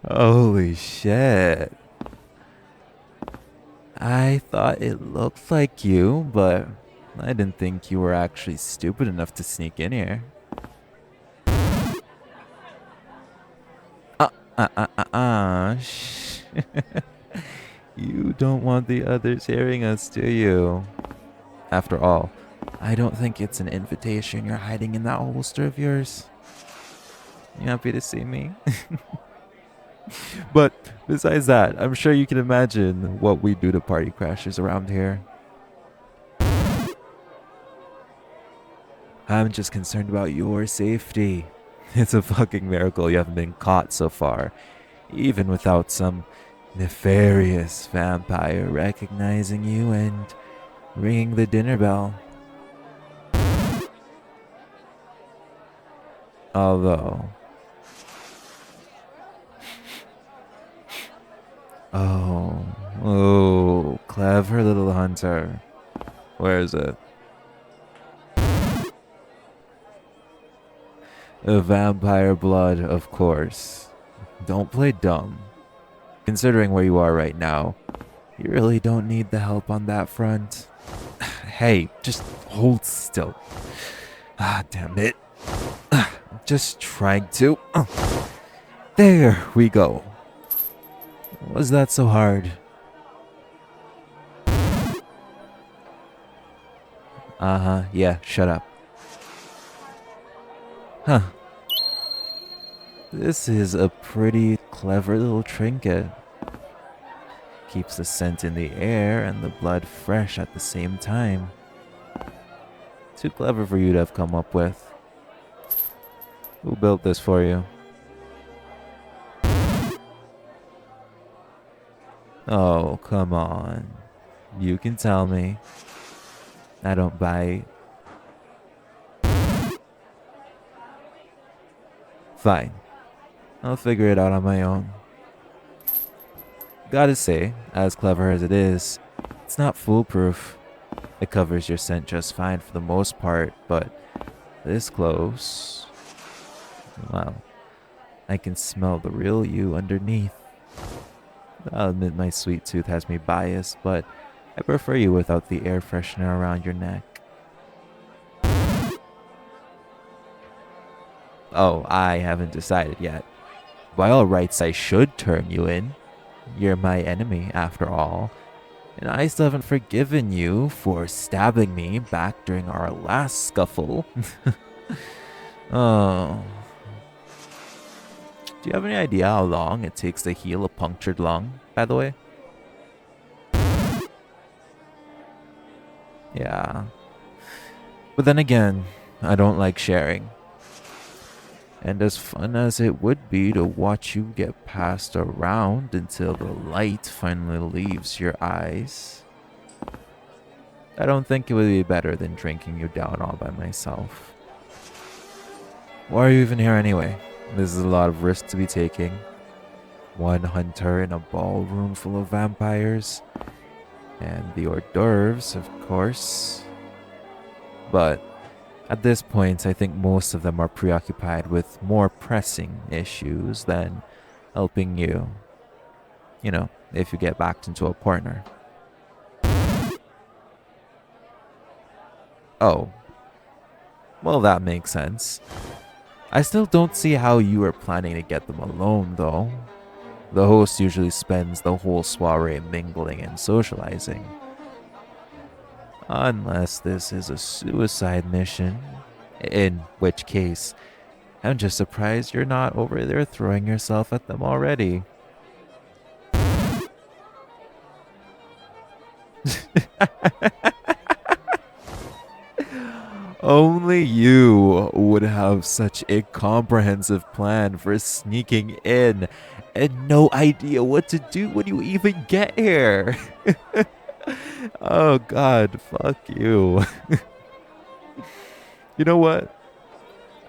Holy shit. I thought it looked like you, but I didn't think you were actually stupid enough to sneak in here. Uh, shh. You don't want the others hearing us, do you? After all, I don't think it's an invitation you're hiding in that holster of yours. You happy to see me? But besides that, I'm sure you can imagine what we do to party crashers around here. I'm just concerned about your safety. It's a fucking miracle you haven't been caught so far, even without some nefarious vampire recognizing you and ringing the dinner bell. Although, oh, clever little hunter. Where is it? A vampire blood, of course. Don't play dumb. Considering where you are right now, you really don't need the help on that front. Hey, just hold still. Ah, damn it. Just trying to. There we go. Was that so hard? Uh-huh, yeah, shut up. Huh. This is a pretty clever little trinket. Keeps the scent in the air and the blood fresh at the same time. Too clever for you to have come up with. Who built this for you? Oh, come on. You can tell me. I don't bite. Fine. I'll figure it out on my own. Gotta say, as clever as it is, it's not foolproof. It covers your scent just fine for the most part, but this close, well, I can smell the real you underneath. I'll admit my sweet tooth has me biased, but I prefer you without the air freshener around your neck. Oh, I haven't decided yet. By all rights, I should turn you in. You're my enemy, after all. And I still haven't forgiven you for stabbing me back during our last scuffle. Oh. Do you have any idea how long it takes to heal a punctured lung, by the way? Yeah. But then again, I don't like sharing. And as fun as it would be to watch you get passed around until the light finally leaves your eyes, I don't think it would be better than drinking you down all by myself. Why are you even here anyway? This is a lot of risk to be taking. One hunter in a ballroom full of vampires. And the hors d'oeuvres, of course. But at this point, I think most of them are preoccupied with more pressing issues than helping you. You know, if you get backed into a corner. Oh. Well, that makes sense. I still don't see how you are planning to get them alone, though. The host usually spends the whole soiree mingling and socializing. Unless this is a suicide mission. In which case, I'm just surprised you're not over there throwing yourself at them already. Only you would have such a comprehensive plan for sneaking in and no idea what to do when you even get here. Oh god, fuck you. You know what?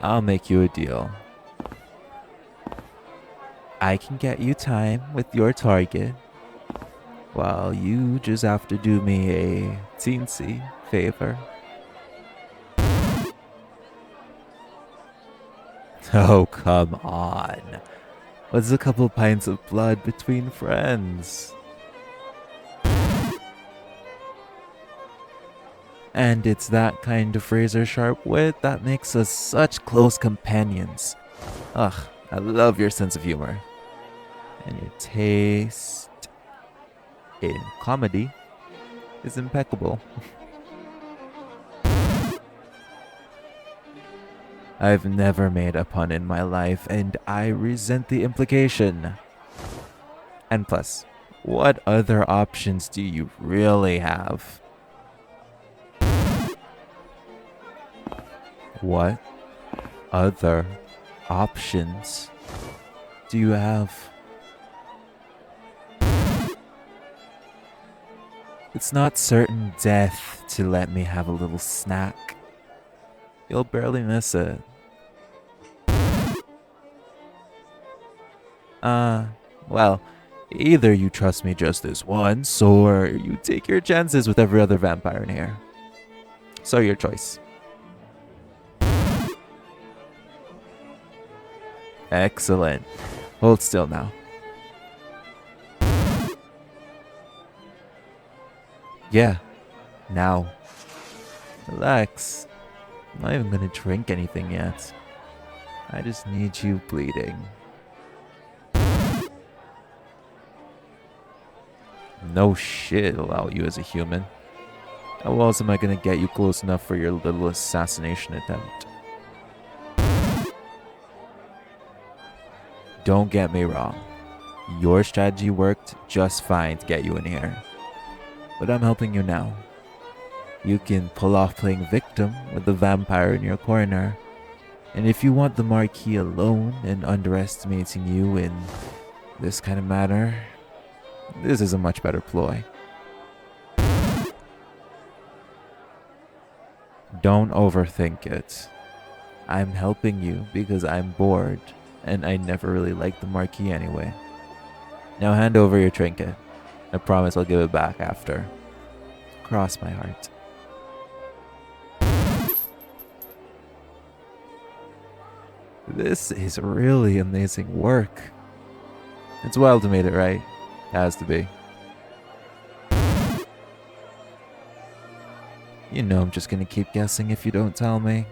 I'll make you a deal. I can get you time with your target, while you just have to do me a teensy favor. Oh, come on. What's a couple pints of blood between friends? And it's that kind of razor sharp wit that makes us such close companions. Ugh, I love your sense of humor. And your taste in comedy is impeccable. I've never made a pun in my life, and I resent the implication. And plus, what other options do you really have? What other options do you have? It's not certain death to let me have a little snack. You'll barely miss it. Well, either you trust me just this once, or you take your chances with every other vampire in here. So your choice. Excellent. Hold still now. Yeah, now. Relax. I'm not even gonna drink anything yet. I just need you bleeding. No shit, allow you as a human. How else am I gonna get you close enough for your little assassination attempt? Don't get me wrong. Your strategy worked just fine to get you in here. But I'm helping you now. You can pull off playing victim with the vampire in your corner. And if you want the Marquis alone and underestimating you in this kind of manner, this is a much better ploy. Don't overthink it. I'm helping you because I'm bored, and I never really liked the Marquis anyway. Now hand over your trinket. I promise I'll give it back after. Cross my heart. This is really amazing work. It's wild to made it right. It has to be. You know I'm just gonna keep guessing if you don't tell me.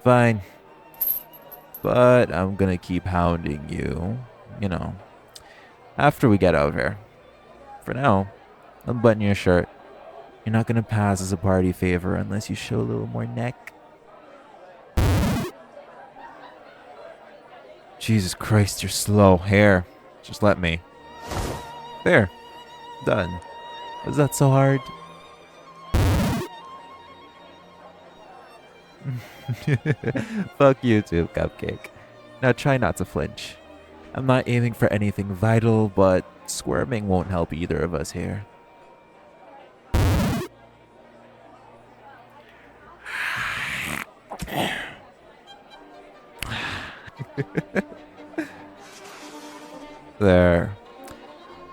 Fine. But I'm gonna keep hounding you. You know, after we get out of here. For now, unbutton your shirt. You're not gonna pass as a party favor unless you show a little more neck. Jesus Christ, you're slow. Here, just let me. There. Done. Was that so hard? Fuck you too, Cupcake. Now try not to flinch. I'm not aiming for anything vital, but squirming won't help either of us here. There.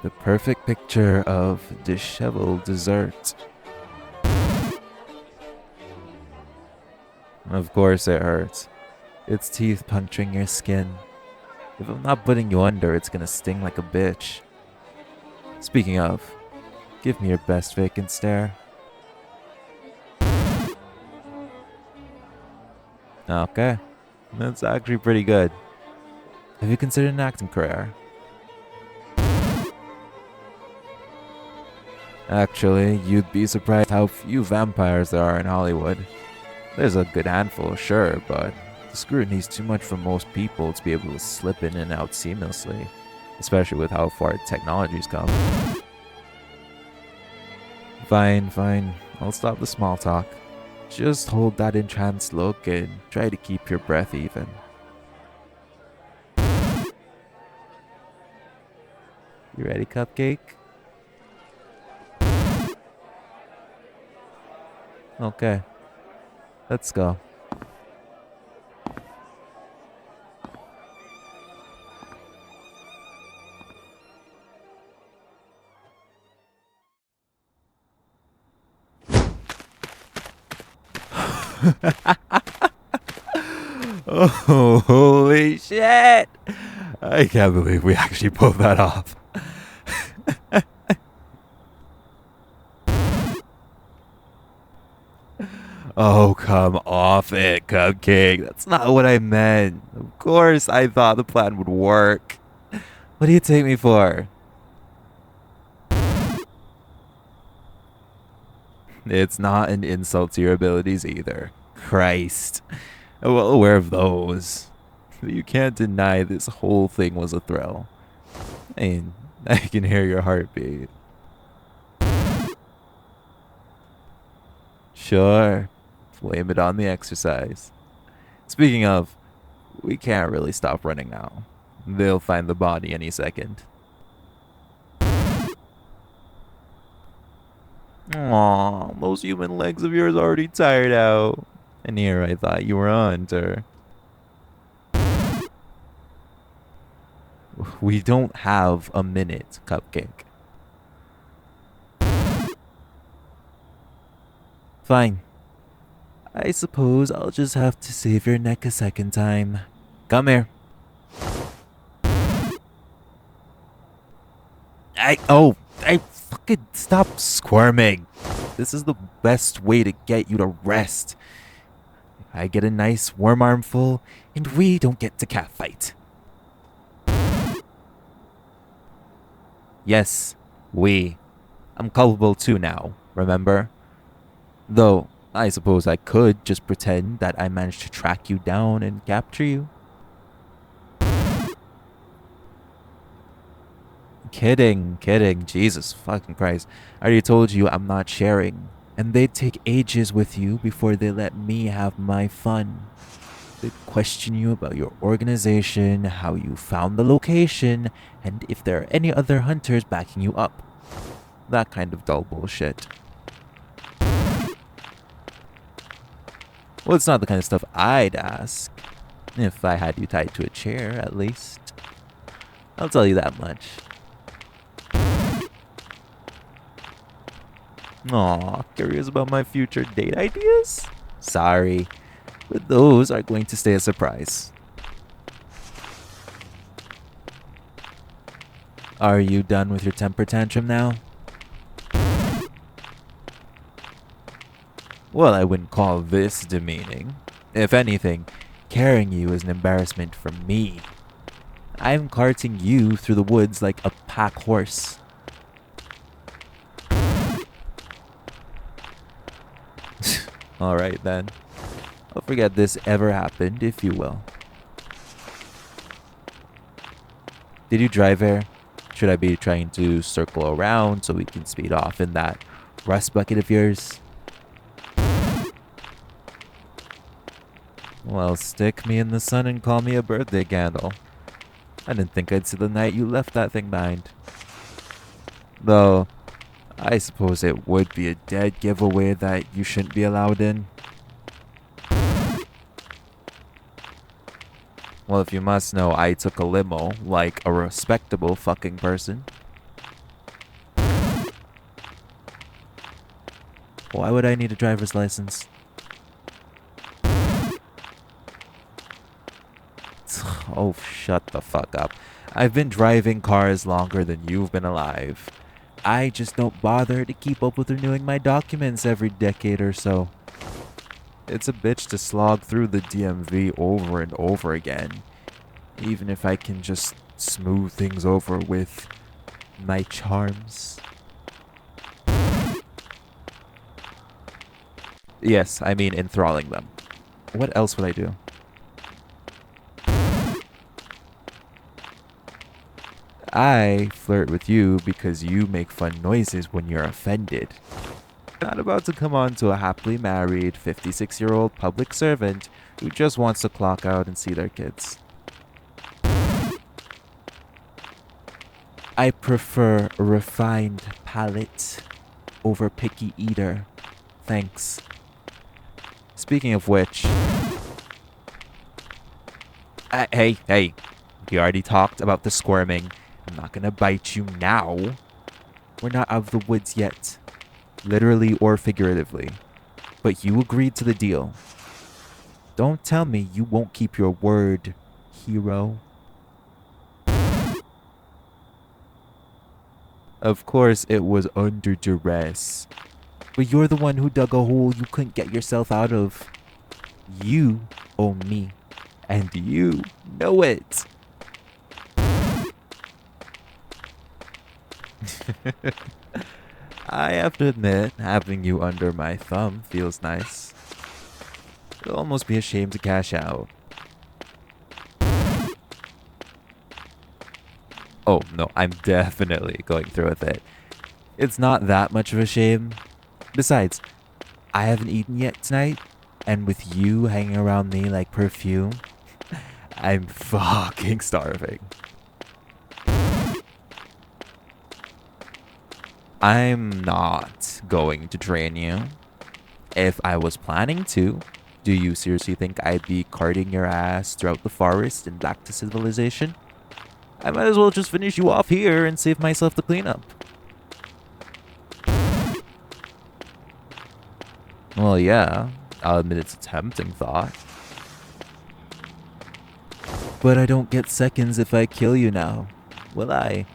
The perfect picture of disheveled dessert. Of course it hurts. It's teeth puncturing your skin. If I'm not putting you under, it's gonna sting like a bitch. Speaking of, give me your best vacant stare. Okay, that's actually pretty good. Have you considered an acting career? Actually, you'd be surprised how few vampires there are in Hollywood. There's a good handful, sure, but the scrutiny's too much for most people to be able to slip in and out seamlessly, especially with how far technology's come. Fine. I'll stop the small talk. Just hold that entranced look and try to keep your breath even. You ready, Cupcake? Okay. Let's go. Oh, holy shit! I can't believe we actually pulled that off. Oh, come off it, Cupcake. That's not what I meant. Of course, I thought the plan would work. What do you take me for? It's not an insult to your abilities either. Christ. I'm well aware of those. But you can't deny this whole thing was a thrill. I mean, I can hear your heartbeat. Sure. Blame it on the exercise. Speaking of, we can't really stop running now. They'll find the body any second. Aw, those human legs of yours are already tired out. And here I thought you were a hunter. We don't have a minute, Cupcake. Fine. I suppose I'll just have to save your neck a second time. Come here. I fucking stop squirming. This is the best way to get you to rest. I get a nice warm armful, and we don't get to catfight. Yes, we. I'm culpable too now, remember? Though, I suppose I could just pretend that I managed to track you down and capture you. Kidding. Jesus fucking Christ. I already told you I'm not sharing. And they'd take ages with you before they let me have my fun. They'd question you about your organization, how you found the location, and if there are any other hunters backing you up. That kind of dull bullshit. Well, it's not the kind of stuff I'd ask. If I had you tied to a chair, at least. I'll tell you that much. Aw, curious about my future date ideas? Sorry, but those are going to stay a surprise. Are you done with your temper tantrum now? Well, I wouldn't call this demeaning. If anything, carrying you is an embarrassment for me. I'm carting you through the woods like a pack horse. Alright then. I'll forget this ever happened, if you will. Did you drive here? Should I be trying to circle around so we can speed off in that rust bucket of yours? Well, stick me in the sun and call me a birthday candle. I didn't think I'd see the night you left that thing behind. Though, I suppose it would be a dead giveaway that you shouldn't be allowed in. Well, if you must know, I took a limo like a respectable fucking person. Why would I need a driver's license? Oh, shut the fuck up. I've been driving cars longer than you've been alive. I just don't bother to keep up with renewing my documents every decade or so. It's a bitch to slog through the DMV over and over again, even if I can just smooth things over with my charms. Yes, I mean enthralling them. What else would I do? I flirt with you because you make fun noises when you're offended. I'm not about to come on to a happily married 56-year-old public servant who just wants to clock out and see their kids. I prefer a refined palate over picky eater. Thanks. Speaking of which... Hey. You already talked about the squirming. I'm not gonna bite you now. We're not out of the woods yet. Literally or figuratively. But you agreed to the deal. Don't tell me you won't keep your word, hero. Of course it was under duress. But you're the one who dug a hole you couldn't get yourself out of. You owe me. And you know it. I have to admit, having you under my thumb feels nice. It'll almost be a shame to cash out. Oh, no, I'm definitely going through with it. It's not that much of a shame. Besides, I haven't eaten yet tonight, and with you hanging around me like perfume, I'm fucking starving. I'm not going to train you. If I was planning to, do you seriously think I'd be carting your ass throughout the forest and back to civilization? I might as well just finish you off here and save myself the cleanup. Well, yeah, I'll admit it's a tempting thought. But I don't get seconds if I kill you now, will I?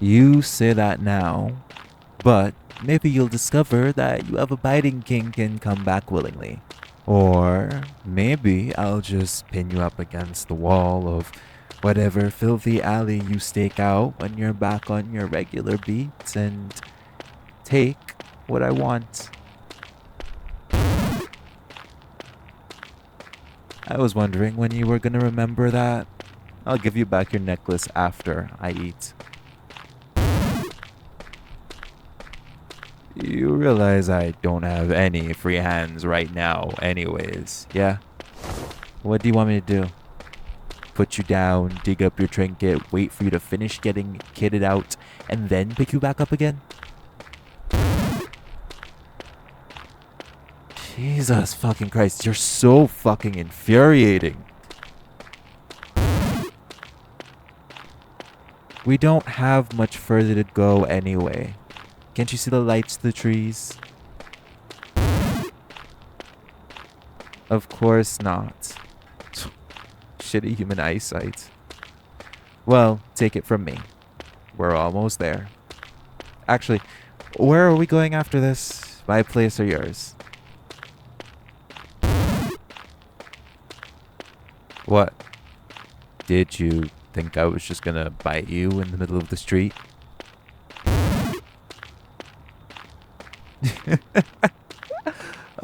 You say that now, but maybe you'll discover that you have a biting kink and come back willingly. Or maybe I'll just pin you up against the wall of whatever filthy alley you stake out when you're back on your regular beat and take what I want. I was wondering when you were gonna remember that. I'll give you back your necklace after I eat. You realize I don't have any free hands right now anyways, yeah? What do you want me to do? Put you down, dig up your trinket, wait for you to finish getting kitted out, and then pick you back up again? Jesus fucking Christ, you're so fucking infuriating. We don't have much further to go anyway. Can't you see the lights to the trees? Of course not. Shitty human eyesight. Well, take it from me. We're almost there. Actually, where are we going after this? My place or yours? What? Did you think I was just gonna bite you in the middle of the street?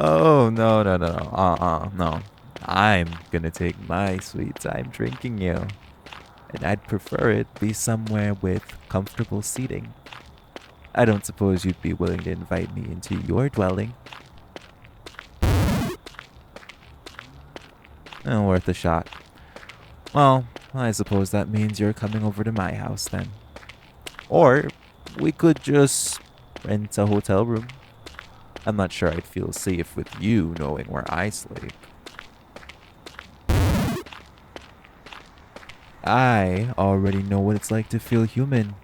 Oh, no, no, no, no. No. I'm gonna take my sweet time drinking you. And I'd prefer it be somewhere with comfortable seating. I don't suppose you'd be willing to invite me into your dwelling. Worth a shot. Well, I suppose that means you're coming over to my house then. Or we could just rent a hotel room. I'm not sure I'd feel safe with you knowing where I sleep. I already know what it's like to feel human.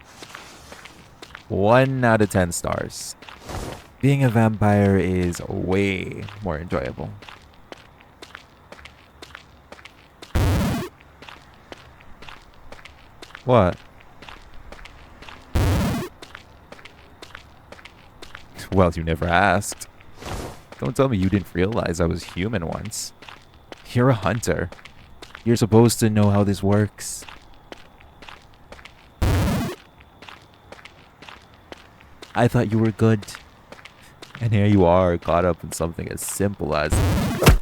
1 out of 10 stars. Being a vampire is way more enjoyable. What? Well, you never asked. Don't tell me you didn't realize I was human once. You're a hunter. You're supposed to know how this works. I thought you were good. And here you are, caught up in something as simple as...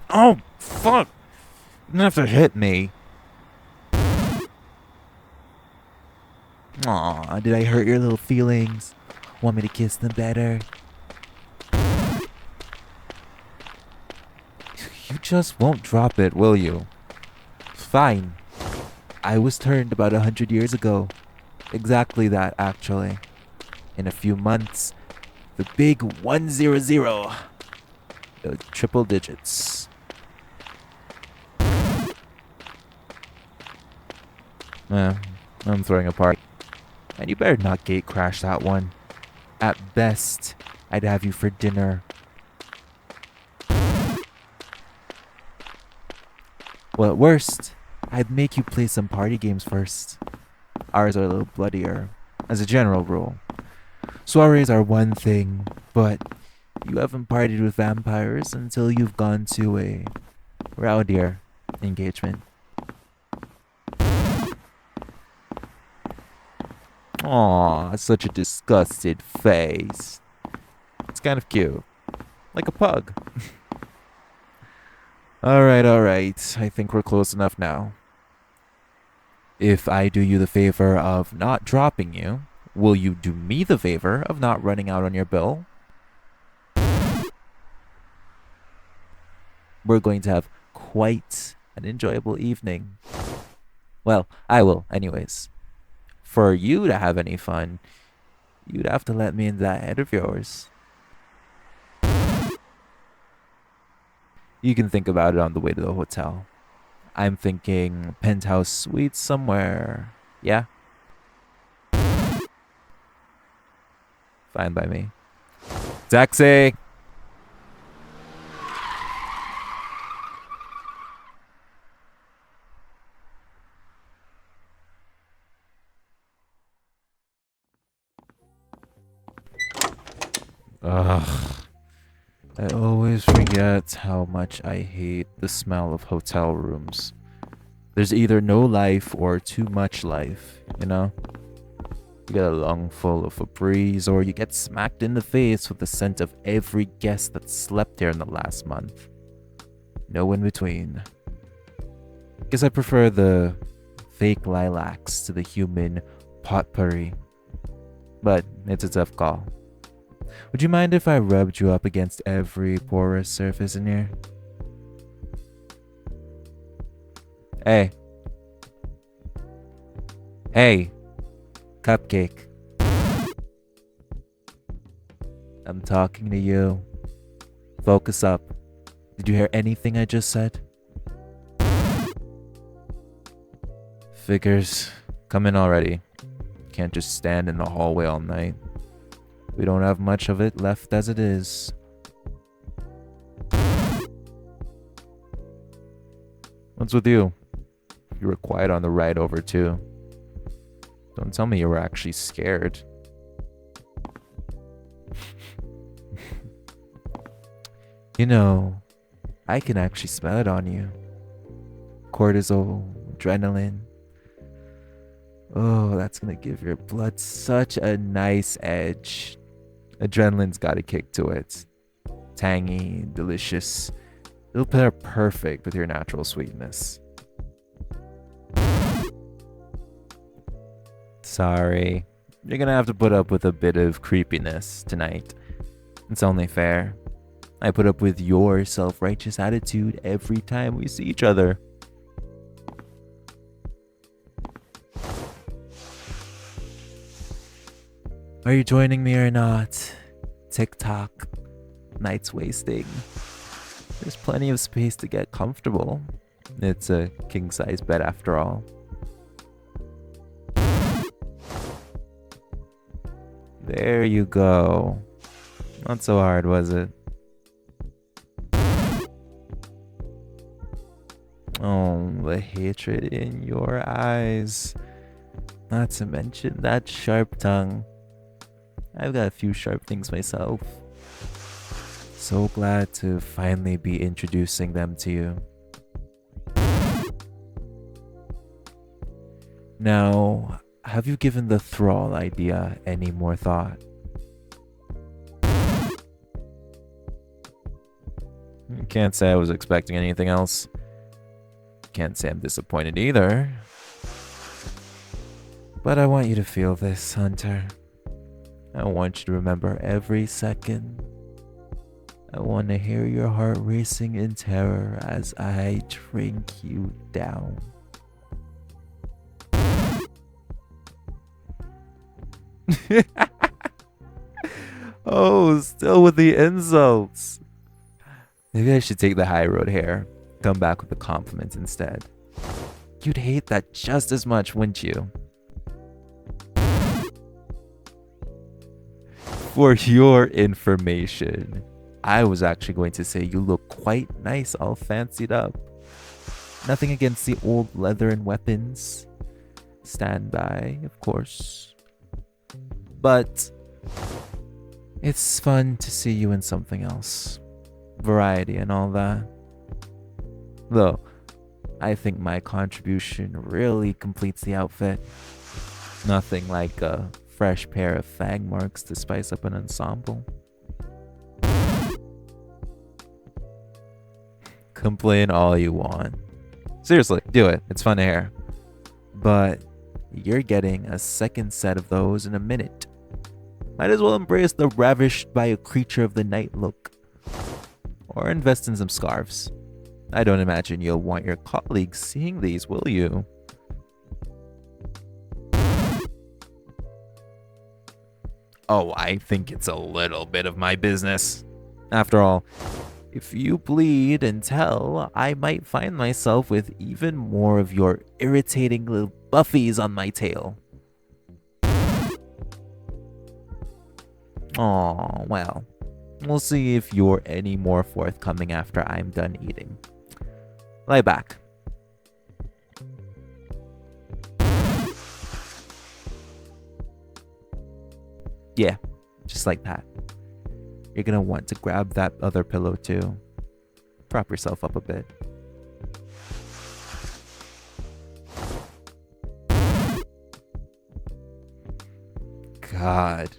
Oh, fuck! You don't have to hit me. Aw, did I hurt your little feelings? Want me to kiss them better? You just won't drop it, will you? Fine. I was turned about 100 years ago. Exactly that, actually. In a few months, the big 100. The triple digits. I'm throwing a party. And you better not gate crash that one. At best, I'd have you for dinner Well, at worst, I'd make you play some party games first. Ours are a little bloodier, as a general rule. Soirees are one thing, but you haven't partied with vampires until you've gone to a rowdier engagement. Aw, such a disgusted face. It's kind of cute. Like a pug. Alright. I think we're close enough now. If I do you the favor of not dropping you, will you do me the favor of not running out on your bill? We're going to have quite an enjoyable evening. Well, I will, anyways. For you to have any fun, you'd have to let me in that head of yours. You can think about it on the way to the hotel. I'm thinking penthouse suite somewhere. Yeah? Fine by me. Taxi! Ugh. I always forget how much I hate the smell of hotel rooms. There's either no life or too much life, you know? You get a lungful of Febreze, or you get smacked in the face with the scent of every guest that slept there in the last month. No in between. Guess I prefer the fake lilacs to the human potpourri. But it's a tough call. Would you mind if I rubbed you up against every porous surface in here? Hey. Hey. Cupcake. I'm talking to you. Focus up. Did you hear anything I just said? Figures. Come in already. Can't just stand in the hallway all night. We don't have much of it left as it is. What's with you? You were quiet on the ride over too. Don't tell me you were actually scared. You know, I can actually smell it on you. Cortisol, adrenaline. Oh, that's gonna give your blood such a nice edge. Adrenaline's got a kick to it. Tangy, delicious. It'll pair perfect with your natural sweetness. Sorry. You're gonna have to put up with a bit of creepiness tonight. It's only fair. I put up with your self-righteous attitude every time we see each other. Are you joining me or not? TikTok. Night's wasting. There's plenty of space to get comfortable. It's a king-size bed after all. There you go. Not so hard, was it? Oh, the hatred in your eyes. Not to mention that sharp tongue. I've got a few sharp things myself. So glad to finally be introducing them to you. Now, have you given the thrall idea any more thought? Can't say I was expecting anything else. Can't say I'm disappointed either. But I want you to feel this, Hunter. I want you to remember every second. I want to hear your heart racing in terror as I drink you down. Oh, still with the insults. Maybe I should take the high road here. Come back with a compliment instead. You'd hate that just as much, wouldn't you? For your information, I was actually going to say you look quite nice all fancied up. Nothing against the old leather and weapons. Stand by, of course. But it's fun to see you in something else. Variety and all that. Though, I think my contribution really completes the outfit. Nothing like a fresh pair of fang marks to spice up an ensemble. Complain all you want. Seriously, do it. It's fun to hear. But you're getting a second set of those in a minute. Might as well embrace the ravished by a creature of the night look. Or invest in some scarves. I don't imagine you'll want your colleagues seeing these, will you? Oh, I think it's a little bit of my business. After all, if you bleed and tell, I might find myself with even more of your irritating little buffies on my tail. Aw, well, we'll see if you're any more forthcoming after I'm done eating. Lie back. Yeah, just like that. You're gonna want to grab that other pillow too. Prop yourself up a bit. God,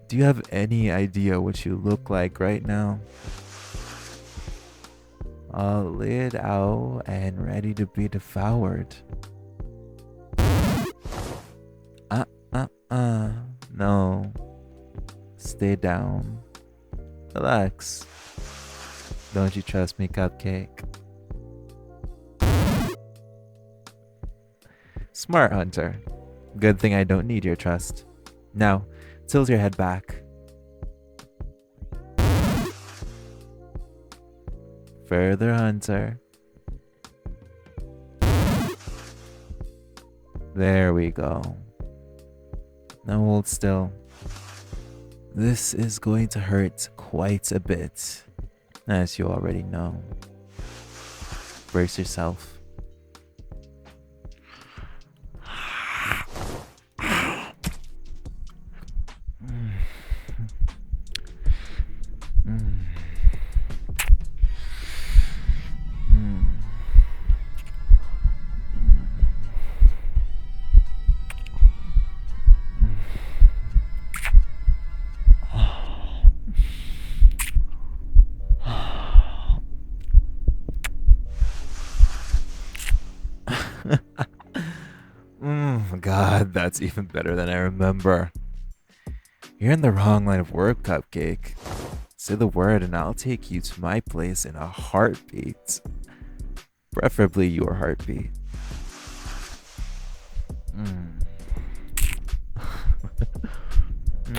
do you have any idea what you look like right now? All laid out and ready to be devoured. No. Stay down. Relax. Don't you trust me, Cupcake? Smart hunter. Good thing I don't need your trust. Now, tilt your head back. Further, hunter. There we go. Now hold still. This is going to hurt quite a bit, as you already know. Brace yourself. God, that's even better than I remember. You're in the wrong line of work, Cupcake. Say the word and I'll take you to my place in a heartbeat. Preferably your heartbeat.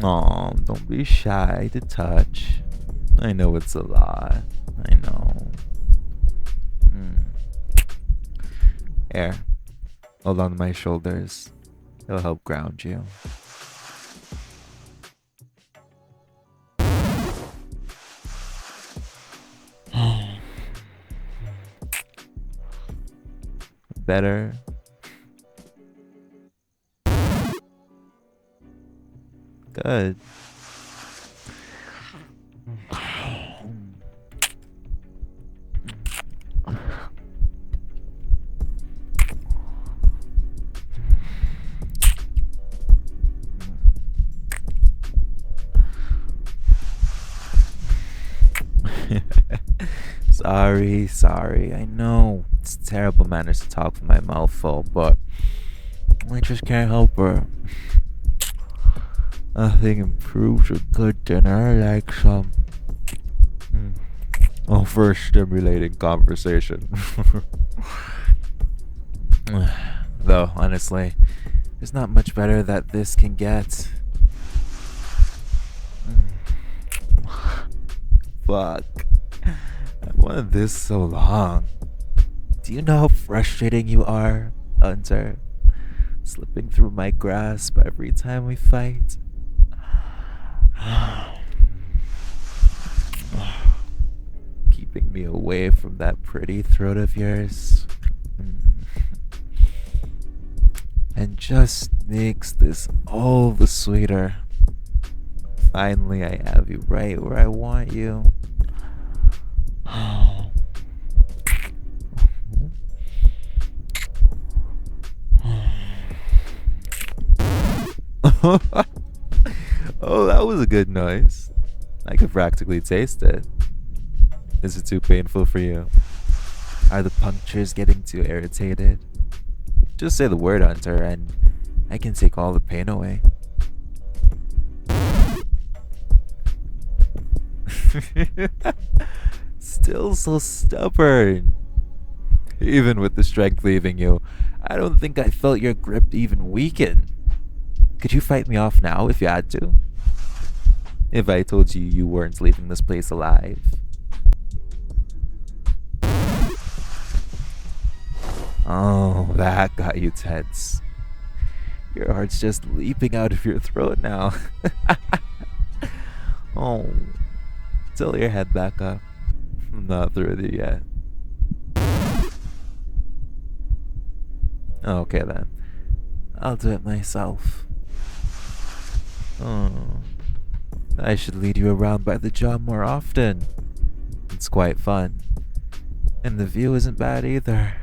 Aw, don't be shy to touch. I know it's a lot. I know. Here, hold on to my shoulders. It'll help ground you. Better. Good. Sorry. I know it's terrible manners to talk with my mouth full, but I just can't help her. Nothing improves a good dinner like some over-stimulating conversation. Though, honestly, there's not much better that this can get. Fuck. I wanted this so long. Do you know how frustrating you are, Hunter? Slipping through my grasp every time we fight. Keeping me away from that pretty throat of yours. And just makes this all the sweeter. Finally, I have you right where I want you. Oh, that was a good noise. I could practically taste it. Is it too painful for you? Are the punctures getting too irritated? Just say the word, Hunter, and I can take all the pain away. Still so stubborn. Even with the strength leaving you, I don't think I felt your grip even weaken. Could you fight me off now if you had to? If I told you you weren't leaving this place alive? Oh, that got you tense. Your heart's just leaping out of your throat now. Oh, tilt your head back up. I'm not through with you yet. Okay then. I'll do it myself. Oh, I should lead you around by the jaw more often. It's quite fun. And the view isn't bad either.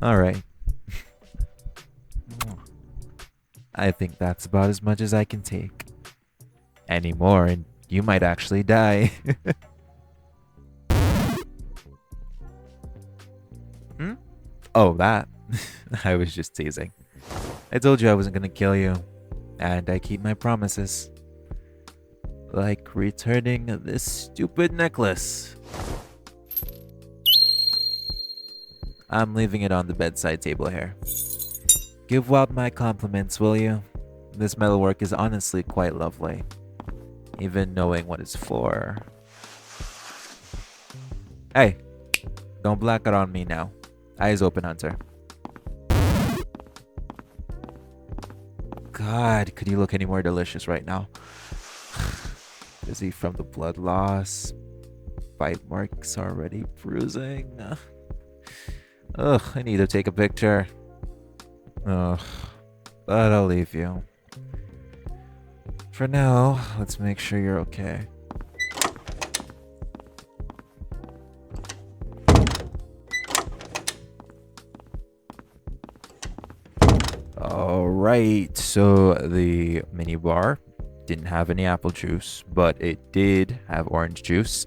Alright. I think that's about as much as I can take. Any more and you might actually die. Oh, that. I was just teasing. I told you I wasn't gonna kill you. And I keep my promises. Like returning this stupid necklace. I'm leaving it on the bedside table here. Give Wild my compliments, will you? This metalwork is honestly quite lovely. Even knowing what it's for. Hey, don't black it on me now. Eyes open, Hunter. God, could you look any more delicious right now? Busy from the blood loss. Bite marks already bruising. Ugh, I need to take a picture. Ugh, but I'll leave you. For now, let's make sure you're okay. Alright, so the mini bar didn't have any apple juice, but it did have orange juice.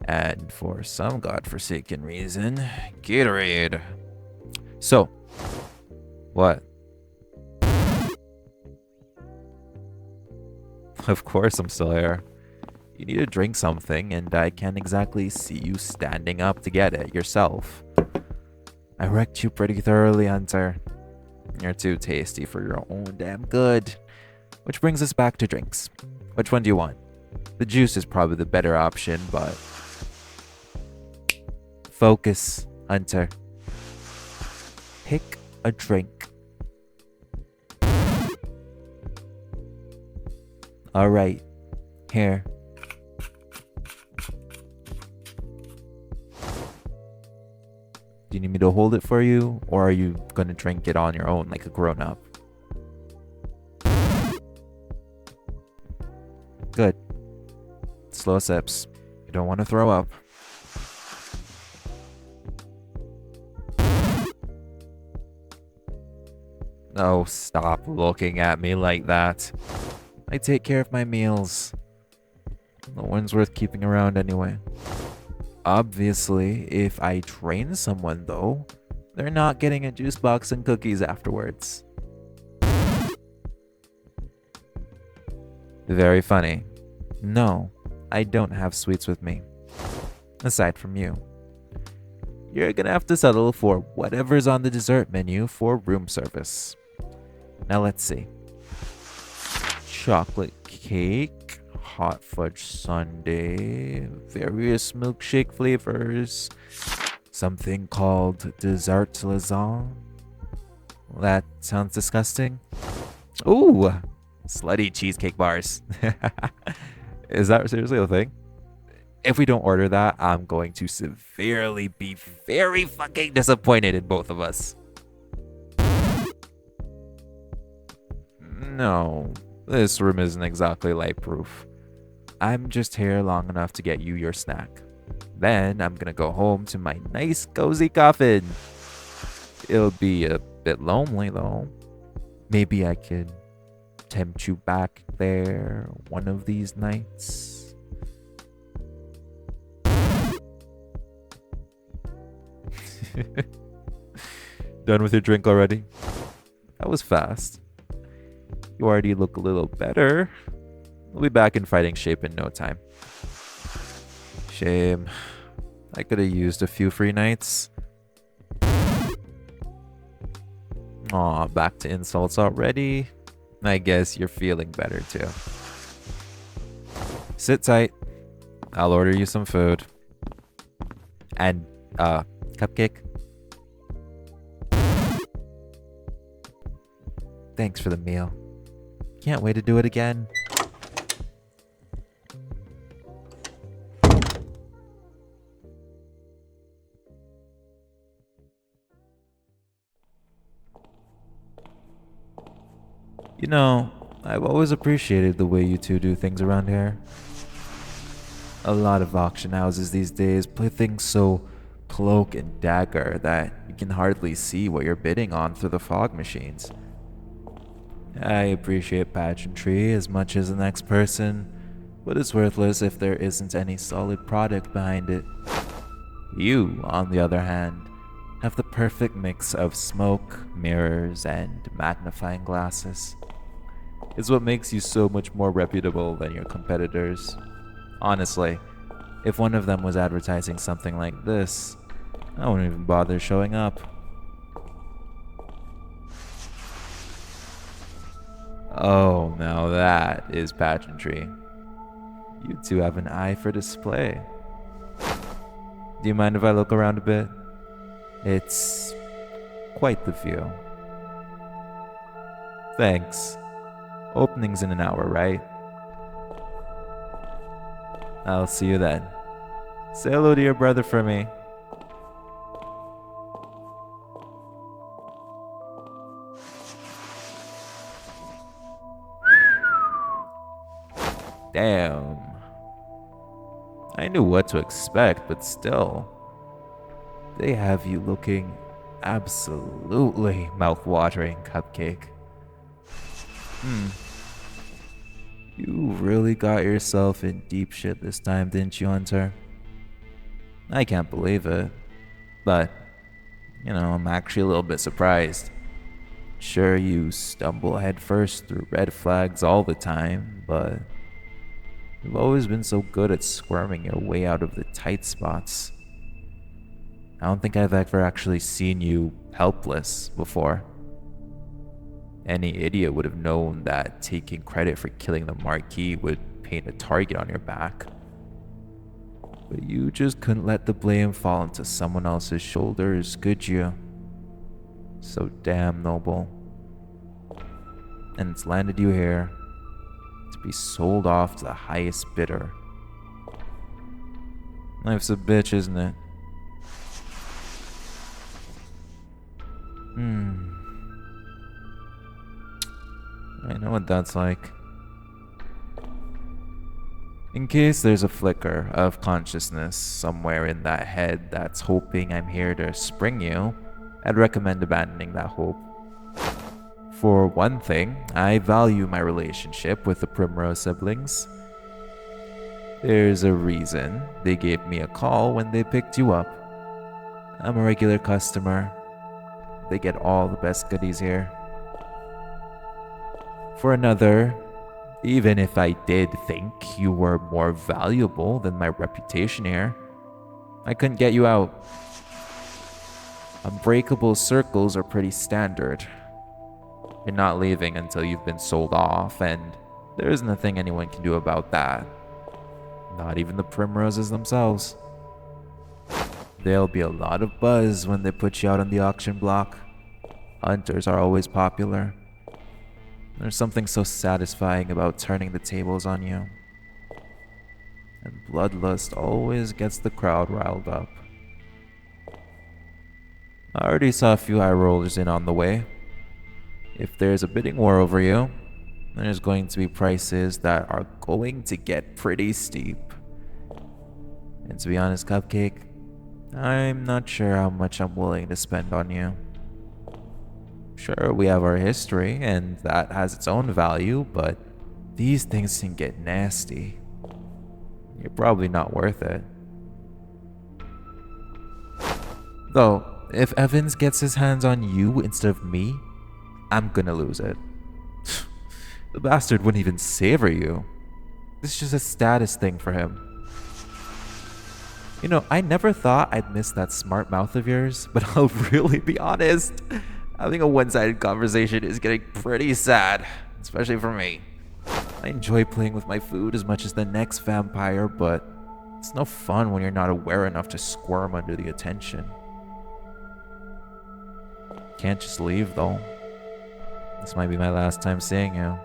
And for some godforsaken reason, Gatorade. So, what? Of course I'm still here. You need to drink something, and I can't exactly see you standing up to get it yourself. I wrecked you pretty thoroughly, Hunter. You're too tasty for your own damn good. Which brings us back to drinks. Which one do you want? The juice is probably the better option, but... Focus, Hunter. Pick a drink. Alright, here. Do you need me to hold it for you, or are you gonna drink it on your own like a grown-up? Good. Slow sips. You don't want to throw up. Oh, stop looking at me like that. I take care of my meals. No one's worth keeping around anyway. Obviously, if I train someone though, they're not getting a juice box and cookies afterwards. Very funny. No, I don't have sweets with me. Aside from you. You're gonna have to settle for whatever's on the dessert menu for room service. Now let's see. Chocolate cake, hot fudge sundae, various milkshake flavors, something called dessert lasagne. That sounds disgusting. Ooh, slutty cheesecake bars. Is that seriously a thing? If we don't order that, I'm going to severely be very fucking disappointed in both of us. No, this room isn't exactly light-proof. I'm just here long enough to get you your snack. Then I'm gonna go home to my nice cozy coffin. It'll be a bit lonely though. Maybe I can tempt you back there one of these nights. Done with your drink already? That was fast. You already look a little better. We'll be back in fighting shape in no time. Shame. I could have used a few free nights. Aw, back to insults already. I guess you're feeling better too. Sit tight. I'll order you some food. And, cupcake. Thanks for the meal. Can't wait to do it again. You know, I've always appreciated the way you two do things around here. A lot of auction houses these days play things so cloak and dagger that you can hardly see what you're bidding on through the fog machines. I appreciate pageantry as much as the next person, but it's worthless if there isn't any solid product behind it. You, on the other hand, have the perfect mix of smoke, mirrors, and magnifying glasses. It's what makes you so much more reputable than your competitors. Honestly, if one of them was advertising something like this, I wouldn't even bother showing up. Oh, now that is pageantry. You two have an eye for display. Do you mind if I look around a bit? It's quite the view. Thanks. Opening's in an hour, right? I'll see you then. Say hello to your brother for me. Damn. I knew what to expect, but still. They have you looking absolutely mouth-watering, Cupcake. You really got yourself in deep shit this time, didn't you, Hunter? I can't believe it. But, I'm actually a little bit surprised. Sure, you stumble headfirst through red flags all the time, but you've always been so good at squirming your way out of the tight spots. I don't think I've ever actually seen you helpless before. Any idiot would have known that taking credit for killing the Marquis would paint a target on your back. But you just couldn't let the blame fall into someone else's shoulders, could you? So damn noble. And it's landed you here to be sold off to the highest bidder. Life's a bitch, isn't it? I know what that's like. In case there's a flicker of consciousness somewhere in that head that's hoping I'm here to spring you, I'd recommend abandoning that hope. For one thing, I value my relationship with the Primrose siblings. There's a reason they gave me a call when they picked you up. I'm a regular customer. They get all the best goodies here. For another, even if I did think you were more valuable than my reputation here, I couldn't get you out. Unbreakable circles are pretty standard. You're not leaving until you've been sold off, and There isn't a thing anyone can do about that. Not even the primroses themselves. There'll be a lot of buzz when they put you out on the auction block. Hunters are always popular. There's something so satisfying about turning the tables on you. And bloodlust always gets the crowd riled up. I already saw a few eye rollers in on the way. If there's a bidding war over you, there's going to be prices that are going to get pretty steep. And to be honest, Cupcake, I'm not sure how much I'm willing to spend on you. Sure, we have our history, and that has its own value, but these things can get nasty. You're probably not worth it. Though, if Evans gets his hands on you instead of me, I'm gonna lose it. The bastard wouldn't even savor you. This is just a status thing for him. You know, I never thought I'd miss that smart mouth of yours, but I'll really be honest. Having a one-sided conversation is getting pretty sad, especially for me. I enjoy playing with my food as much as the next vampire, but it's no fun when you're not aware enough to squirm under the attention. Can't just leave, though. This might be my last time seeing you.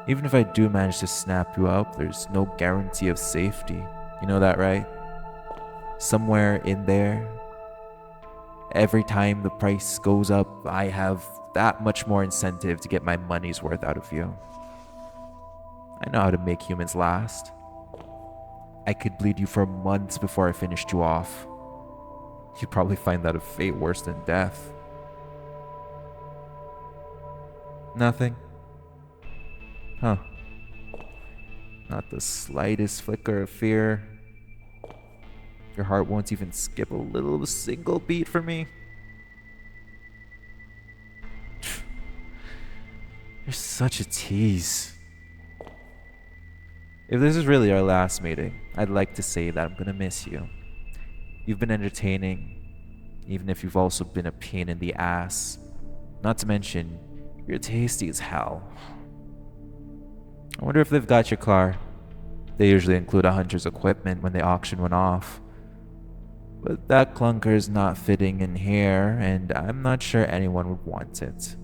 Even if I do manage to snap you up, there's no guarantee of safety. You know that, right? Somewhere in there, every time the price goes up, I have that much more incentive to get my money's worth out of you. I know how to make humans last. I could bleed you for months before I finished you off. You'd probably find that a fate worse than death. Nothing? Huh. Not the slightest flicker of fear. Your heart won't even skip a single beat for me. You're such a tease. If this is really our last meeting, I'd like to say that I'm gonna miss you. You've been entertaining, even if you've also been a pain in the ass. Not to mention, you're tasty as hell. I wonder if they've got your car. They usually include a hunter's equipment when the auction went off. But that clunker's not fitting in here, and I'm not sure anyone would want it.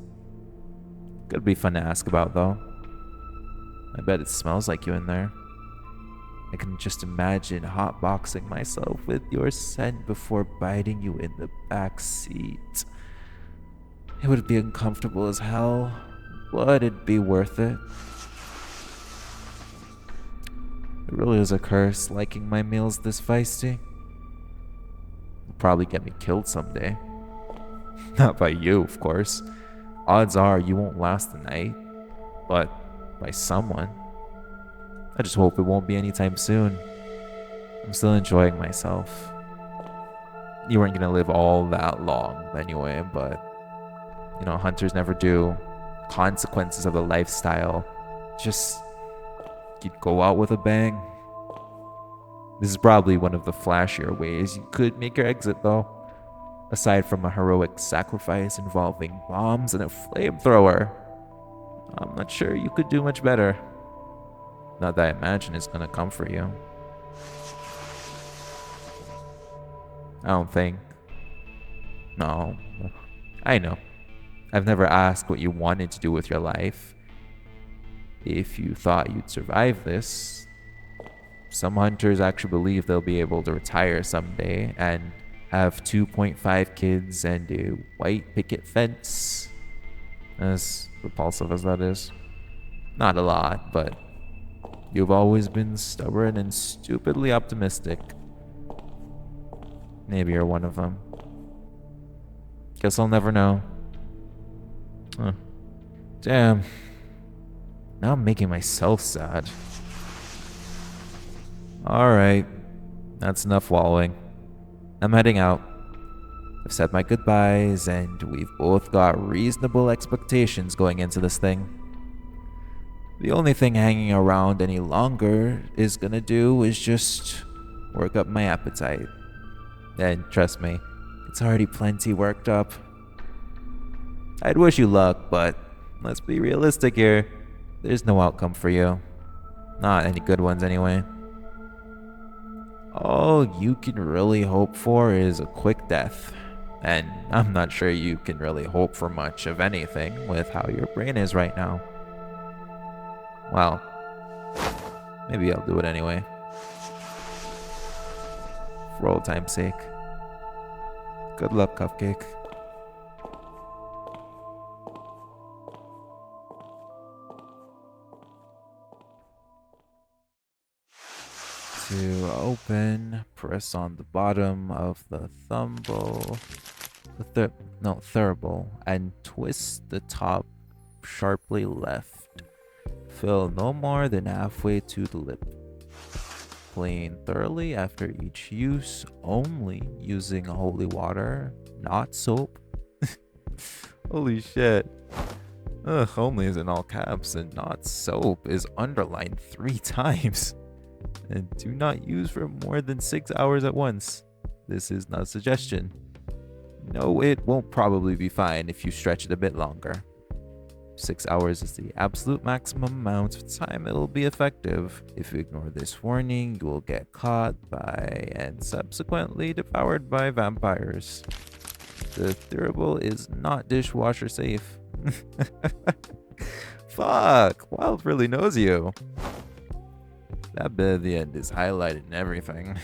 Could be fun to ask about, though. I bet it smells like you in there. I can just imagine hotboxing myself with your scent before biting you in the back seat. It would be uncomfortable as hell, but it'd be worth it. It really is a curse liking my meals this feisty. It'll probably get me killed someday. Not by you, of course. Odds are you won't last the night, but by someone. I just hope it won't be anytime soon. I'm still enjoying myself. You weren't gonna live all that long anyway, but you know, hunters never do. Consequences of the lifestyle. Just, you'd go out with a bang. This is probably one of the flashier ways you could make your exit, though. Aside from a heroic sacrifice involving bombs and a flamethrower, I'm not sure you could do much better. Not that I imagine it's gonna come for you. I don't think. No. I know. I've never asked what you wanted to do with your life. If you thought you'd survive this, some hunters actually believe they'll be able to retire someday and have 2.5 kids and a white picket fence. As repulsive as that is. Not a lot, but you've always been stubborn and stupidly optimistic. Maybe you're one of them. Guess I'll never know. Huh. Damn. Now I'm making myself sad. Alright. That's enough wallowing. I'm heading out. I've said my goodbyes, and we've both got reasonable expectations going into this thing. The only thing hanging around any longer is gonna do is just work up my appetite. And trust me, it's already plenty worked up. I'd wish you luck, but let's be realistic here. There's no outcome for you. Not any good ones, anyway. All you can really hope for is a quick death. And I'm not sure you can really hope for much of anything with how your brain is right now. Well, maybe I'll do it anyway. For old time's sake. Good luck, Cupcake. To open, press on the bottom of the thurible, and twist the top sharply left. Fill no more than halfway to the lip. Clean thoroughly after each use, only using holy water, not soap. Holy shit. Ugh, only is in all caps and not soap is underlined 3 times. And do not use for more than 6 hours at once. This is not a suggestion. No, it won't probably be fine if you stretch it a bit longer. 6 hours is the absolute maximum amount of time it'll be effective. If you ignore this warning, you will get caught by and subsequently devoured by vampires. The thurible is not dishwasher safe. Fuck, Wild really knows you. That bit at the end is highlighted and everything.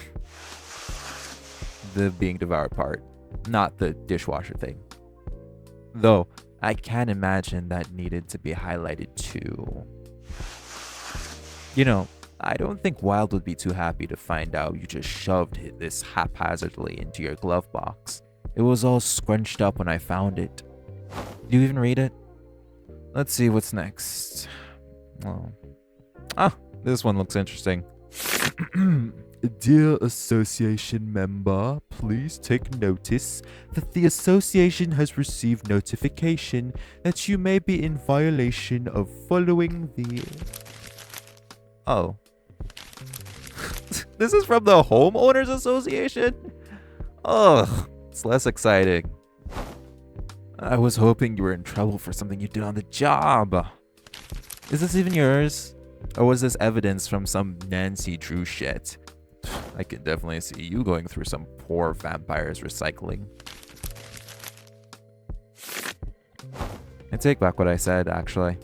The being devoured part, not the dishwasher thing. Though, I can imagine that needed to be highlighted too. You know, I don't think Wild would be too happy to find out you just shoved this haphazardly into your glove box. It was all scrunched up when I found it. Did you even read it? Let's see what's next. Oh. This one looks interesting. Dear association member, please take notice that the association has received notification that you may be in violation of following the... Oh. This is from the homeowners association? Ugh, it's less exciting. I was hoping you were in trouble for something you did on the job. Is this even yours? Or was this evidence from some Nancy Drew shit? I can definitely see you going through some poor vampires recycling. I take back what I said, actually.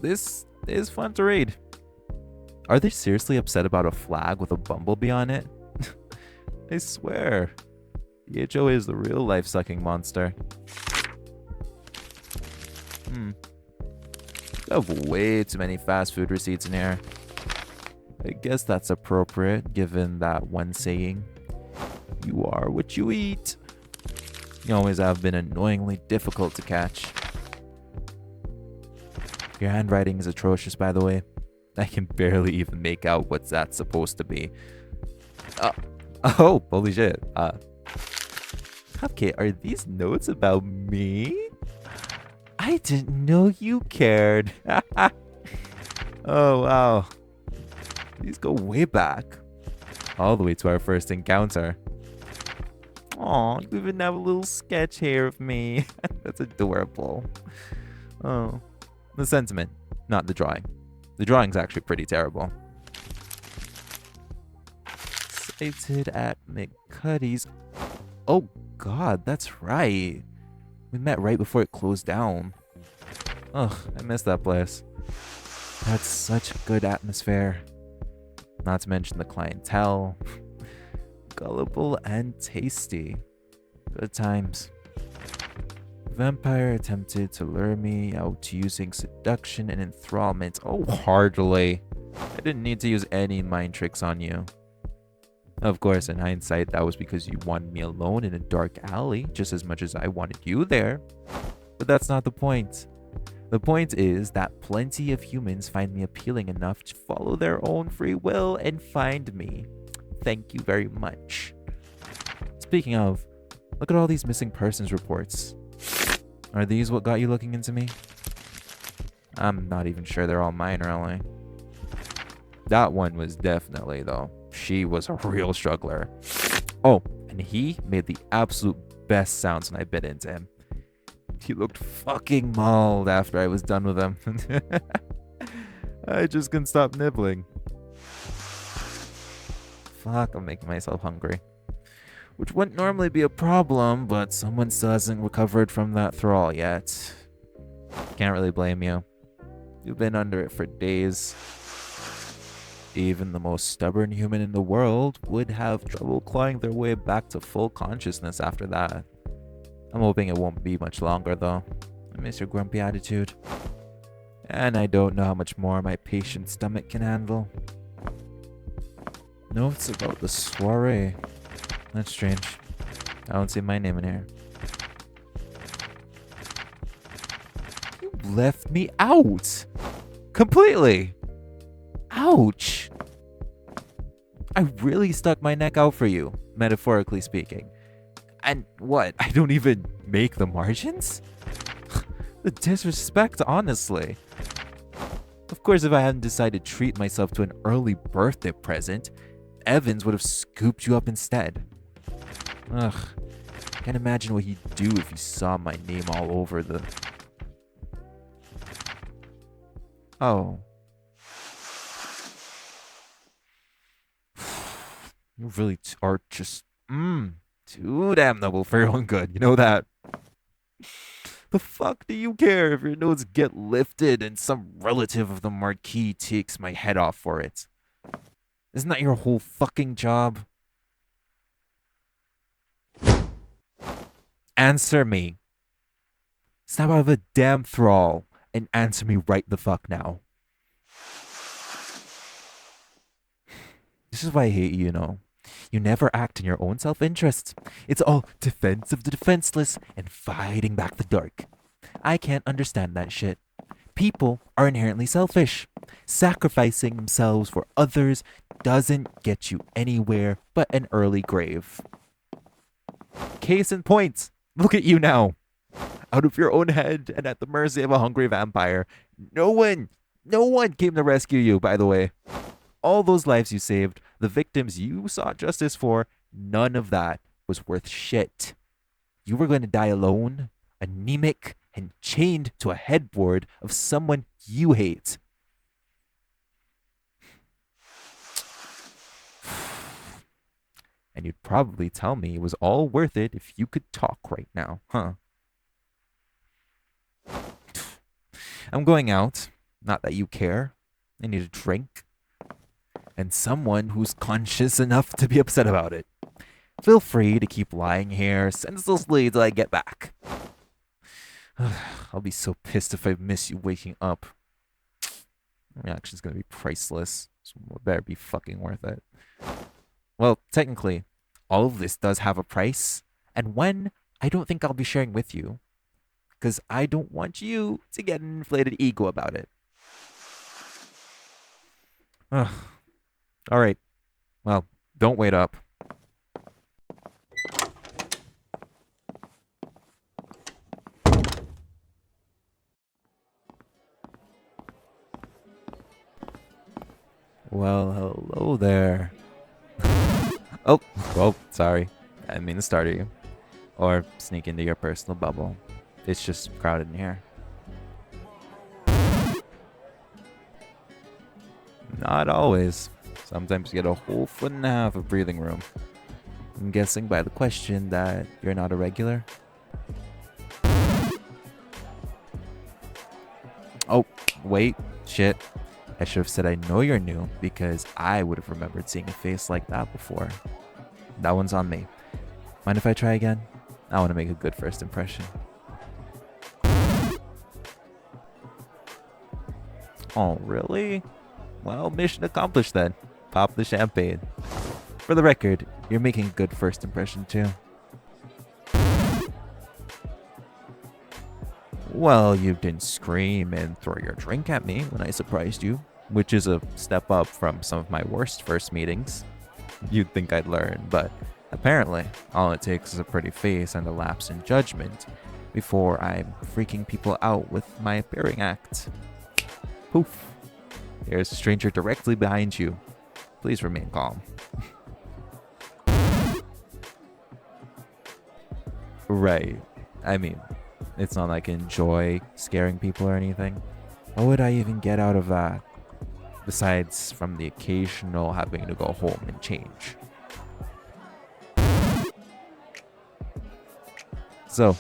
This is fun to read. Are they seriously upset about a flag with a bumblebee on it? I swear. The HOA is the real life-sucking monster. I have way too many fast food receipts in here. I guess that's appropriate, given that one saying, you are what you eat. You always have been annoyingly difficult to catch. Your handwriting is atrocious, by the way. I can barely even make out what that's supposed to be. Oh, holy shit. Cupcake, are these notes about me? I didn't know you cared. Oh, wow. These go way back. All the way to our first encounter. Aw, you even have a little sketch here of me. That's adorable. Oh. The sentiment, not the drawing. The drawing's actually pretty terrible. Sighted at McCuddy's. Oh, God, that's right. We met right before it closed down. Ugh, I miss that place. That's such a good atmosphere. Not to mention the clientele. Gullible and tasty. Good times. Vampire attempted to lure me out using seduction and enthrallment. Oh, hardly. I didn't need to use any mind tricks on you. Of course, in hindsight, that was because you wanted me alone in a dark alley just as much as I wanted you there. But that's not the point. The point is that plenty of humans find me appealing enough to follow their own free will and find me. Thank you very much. Speaking of, look at all these missing persons reports. Are these what got you looking into me? I'm not even sure they're all mine, really. That one was definitely, though. She was a real struggler. Oh, and he made the absolute best sounds when I bit into him. He looked fucking mauled after I was done with him. I just couldn't stop nibbling. Fuck, I'm making myself hungry. Which wouldn't normally be a problem, but someone still hasn't recovered from that thrall yet. Can't really blame you. You've been under it for days. Even the most stubborn human in the world would have trouble clawing their way back to full consciousness after that. I'm hoping it won't be much longer though. I miss your grumpy attitude. And I don't know how much more my patient stomach can handle. Notes about the soiree. That's strange. I don't see my name in here. You left me out! Completely! Ouch! I really stuck my neck out for you, metaphorically speaking. And what? I don't even make the margins? The disrespect, honestly. Of course, if I hadn't decided to treat myself to an early birthday present, Evans would have scooped you up instead. Ugh. Can't imagine what he'd do if he saw my name all over the... Oh. You really are just... too damn noble for your own good. You know that? The fuck do you care if your notes get lifted and some relative of the Marquis takes my head off for it? Isn't that your whole fucking job? Answer me. Snap out of a damn thrall and answer me right the fuck now. This is why I hate you, you know. You never act in your own self-interest. It's all defense of the defenseless and fighting back the dark. I can't understand that shit. People are inherently selfish. Sacrificing themselves for others doesn't get you anywhere but an early grave. Case in point, look at you now. Out of your own head and at the mercy of a hungry vampire. No one came to rescue you, by the way. All those lives you saved, the victims you sought justice for, none of that was worth shit. You were going to die alone, anemic, and chained to a headboard of someone you hate. And you'd probably tell me it was all worth it if you could talk right now, huh? I'm going out. Not that you care. I need a drink. And someone who's conscious enough to be upset about it. Feel free to keep lying here senselessly till I get back. I'll be so pissed if I miss you waking up. The reaction's gonna be priceless. So it better be fucking worth it. Well, technically, all of this does have a price. And when, I don't think I'll be sharing with you. Because I don't want you to get an inflated ego about it. Alright. Well, don't wait up. Well, hello there. Oh, sorry. I didn't mean to startle you. Or sneak into your personal bubble. It's just crowded in here. Not always. Sometimes you get a whole foot and a half of breathing room. I'm guessing by the question that you're not a regular. Oh, wait. Shit. I should have said I know you're new because I would have remembered seeing a face like that before. That one's on me. Mind if I try again? I want to make a good first impression. Oh, really? Well, mission accomplished then. Pop the champagne. For the record, you're making a good first impression too. Well, you didn't scream and throw your drink at me when I surprised you, which is a step up from some of my worst first meetings. You'd think I'd learn, but apparently, all it takes is a pretty face and a lapse in judgment before I'm freaking people out with my appearing act. Poof. There's a stranger directly behind you. Please remain calm. Right. I mean, it's not like I enjoy scaring people or anything. What would I even get out of that? besides from the occasional having to go home and change. So,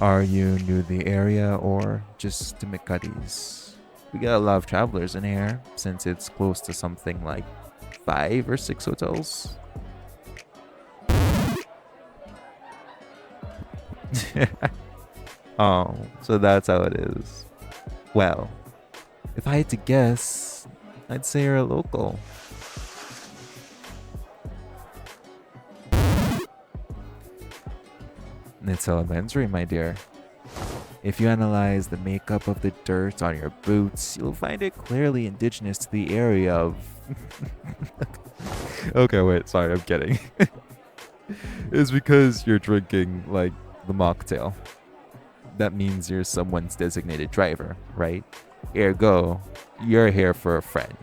are you new to the area or just to McCuddy's? We get a lot of travelers in here since it's close to something like 5 or 6 hotels. Oh, so that's how it is. Well, if I had to guess, I'd say you're a local. It's elementary, my dear. If you analyze the makeup of the dirt on your boots, you'll find it clearly indigenous to the area of... Okay, wait, sorry, I'm kidding. It's because you're drinking, like, the mocktail. That means you're someone's designated driver, right? Ergo, you're here for a friend.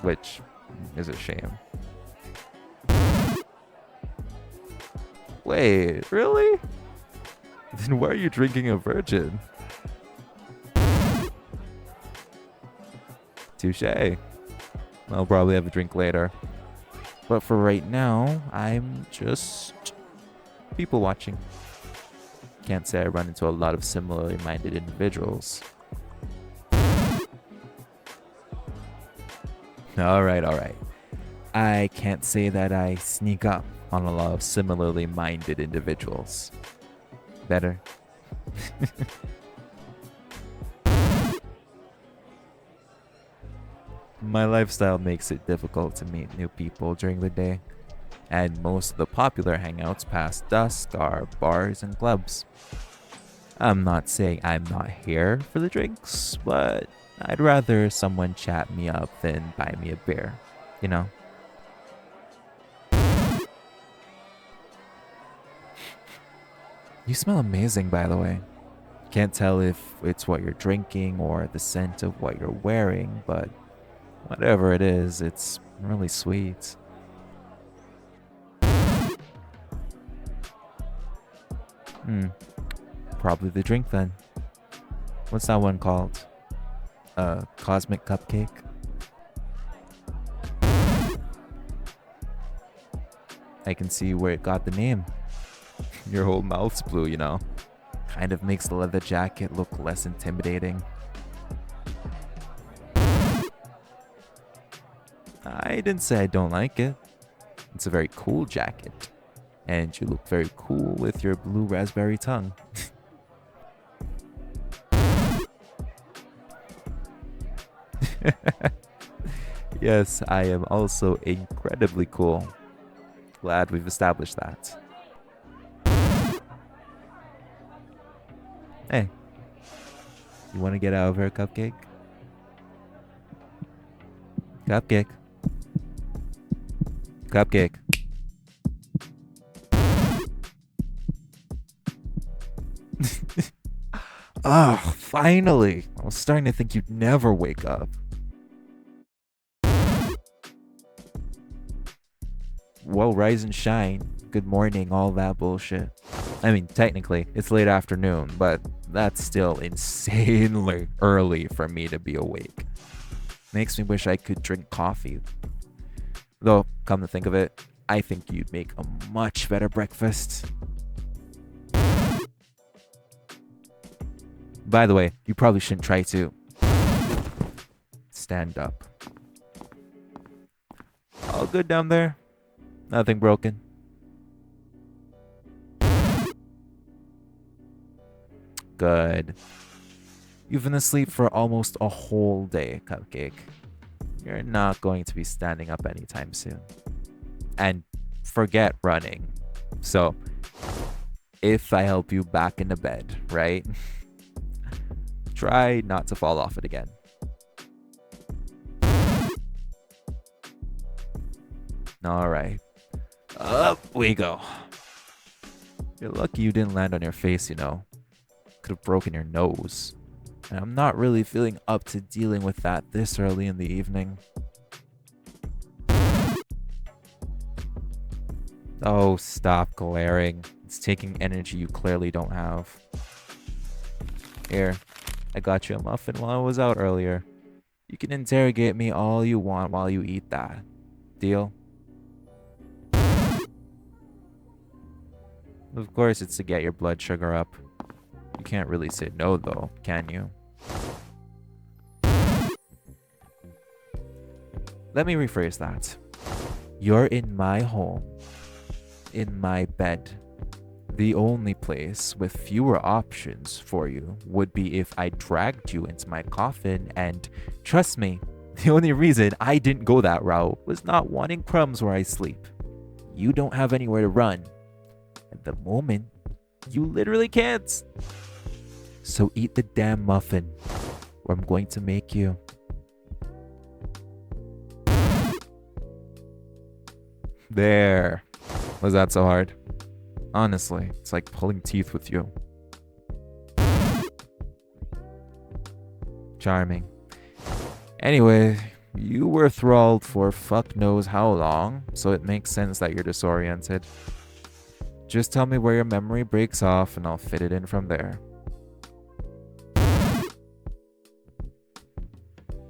Which is a shame. Wait, really? Then why are you drinking a virgin? Touché. I'll probably have a drink later. But for right now, I'm just people watching. Can't say I run into a lot of similarly minded individuals. Alright. I can't say that I sneak up on a lot of similarly minded individuals. Better? My lifestyle makes it difficult to meet new people during the day, and most of the popular hangouts past dusk are bars and clubs. I'm not saying I'm not here for the drinks, but I'd rather someone chat me up than buy me a beer, you know? You smell amazing, by the way. Can't tell if it's what you're drinking or the scent of what you're wearing, but whatever it is, it's really sweet. Probably the drink then. What's that one called? Cosmic cupcake? I can see where it got the name. Your whole mouth's blue, you know. Kind of makes the leather jacket look less intimidating. I didn't say I don't like it. It's a very cool jacket. And you look very cool with your blue raspberry tongue. Yes, I am also incredibly cool. Glad we've established that. Hey, you want to get out of here, cupcake? Cupcake. Cupcake. Oh, finally! I was starting to think you'd never wake up. Well, rise and shine. Good morning, all that bullshit. I mean, technically, it's late afternoon, but that's still insanely early for me to be awake. Makes me wish I could drink coffee. Though, come to think of it, I think you'd make a much better breakfast. By the way, you probably shouldn't try to stand up. All good down there? Nothing broken? Good. You've been asleep for almost a whole day, Cupcake. You're not going to be standing up anytime soon. And forget running. So, if I help you back into bed, right? Try not to fall off it again. Alright. Up we go. You're lucky you didn't land on your face, you know. Could have broken your nose. And I'm not really feeling up to dealing with that this early in the evening. Oh, stop glaring. It's taking energy you clearly don't have. Here, I got you a muffin while I was out earlier. You can interrogate me all you want while you eat that. Deal? Of course, it's to get your blood sugar up. You can't really say no, though, can you? Let me rephrase that. You're in my home, in my bed. The only place with fewer options for you would be if I dragged you into my coffin, and trust me, the only reason I didn't go that route was not wanting crumbs where I sleep. You don't have anywhere to run. At the moment, you literally can't. So eat the damn muffin, or I'm going to make you. There. Was that so hard? Honestly, it's like pulling teeth with you. Charming. Anyway, you were thralled for fuck knows how long, so it makes sense that you're disoriented. Just tell me where your memory breaks off and I'll fit it in from there.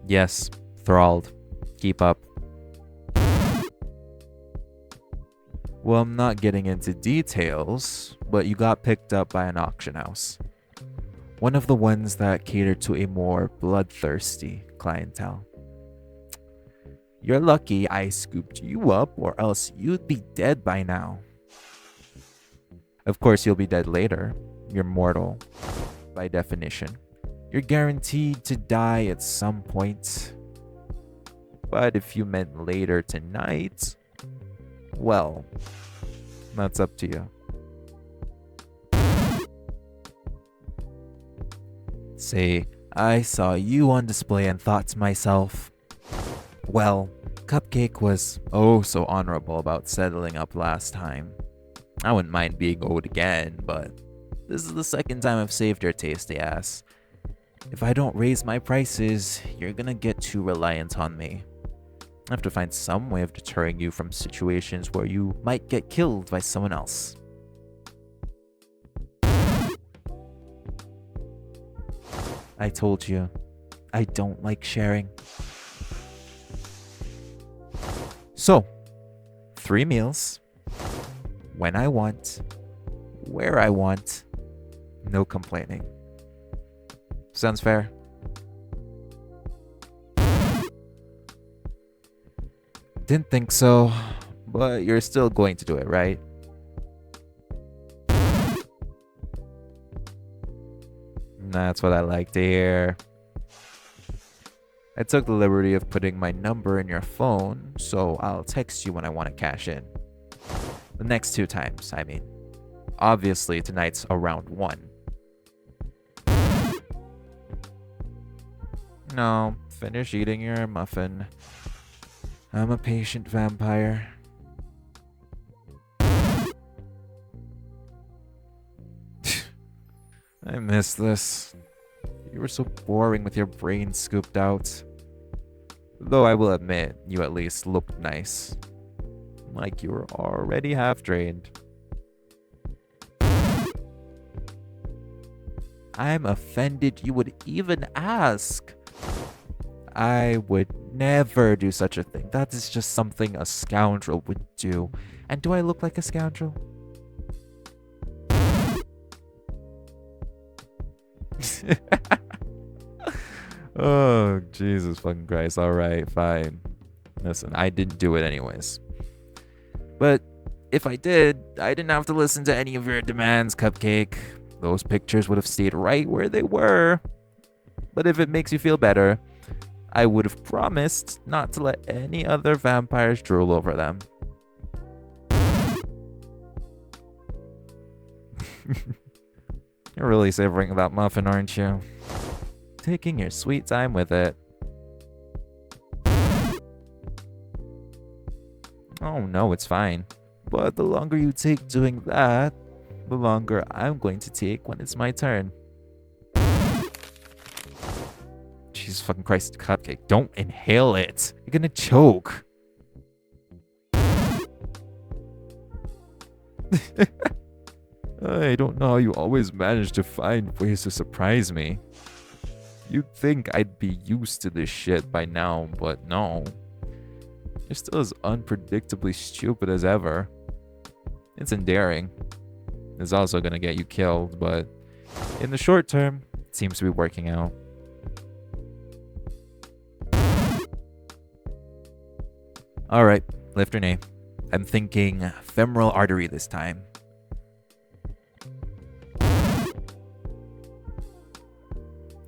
Yes, thralled. Keep up. Well, I'm not getting into details, but you got picked up by an auction house. One of the ones that cater to a more bloodthirsty clientele. You're lucky I scooped you up, or else you'd be dead by now. Of course, you'll be dead later. You're mortal, by definition. You're guaranteed to die at some point. But if you meant later tonight, well, that's up to you. Say, I saw you on display and thought to myself, well, Cupcake was oh so honorable about settling up last time. I wouldn't mind being owed again, but this is the second time I've saved your tasty ass. If I don't raise my prices, you're gonna get too reliant on me. I have to find some way of deterring you from situations where you might get killed by someone else. I told you, I don't like sharing. So, 3 meals, when I want, where I want, no complaining. Sounds fair? Didn't think so, but you're still going to do it, right? That's what I like to hear. I took the liberty of putting my number in your phone, so I'll text you when I want to cash in. The next 2 times, I mean. Obviously, tonight's around 1. No, finish eating your muffin. I'm a patient vampire. I miss this. You were so boring with your brain scooped out. Though I will admit, you at least looked nice. Like you were already half drained. I'm offended you would even ask. I would never do such a thing. That is just something a scoundrel would do. And do I look like a scoundrel? Oh, Jesus fucking Christ. Alright, fine. Listen, I didn't do it anyways. But if I did, I didn't have to listen to any of your demands, Cupcake. Those pictures would have stayed right where they were. But if it makes you feel better, I would have promised not to let any other vampires drool over them. You're really savoring that muffin, aren't you? Taking your sweet time with it. Oh no, it's fine. But the longer you take doing that, the longer I'm going to take when it's my turn. Jesus fucking Christ, Cupcake, don't inhale it. You're gonna choke. I don't know how you always manage to find ways to surprise me. You'd think I'd be used to this shit by now, but no. You're still as unpredictably stupid as ever. It's endearing. It's also gonna get you killed, but in the short term, it seems to be working out. Alright, lift your name. I'm thinking femoral artery this time.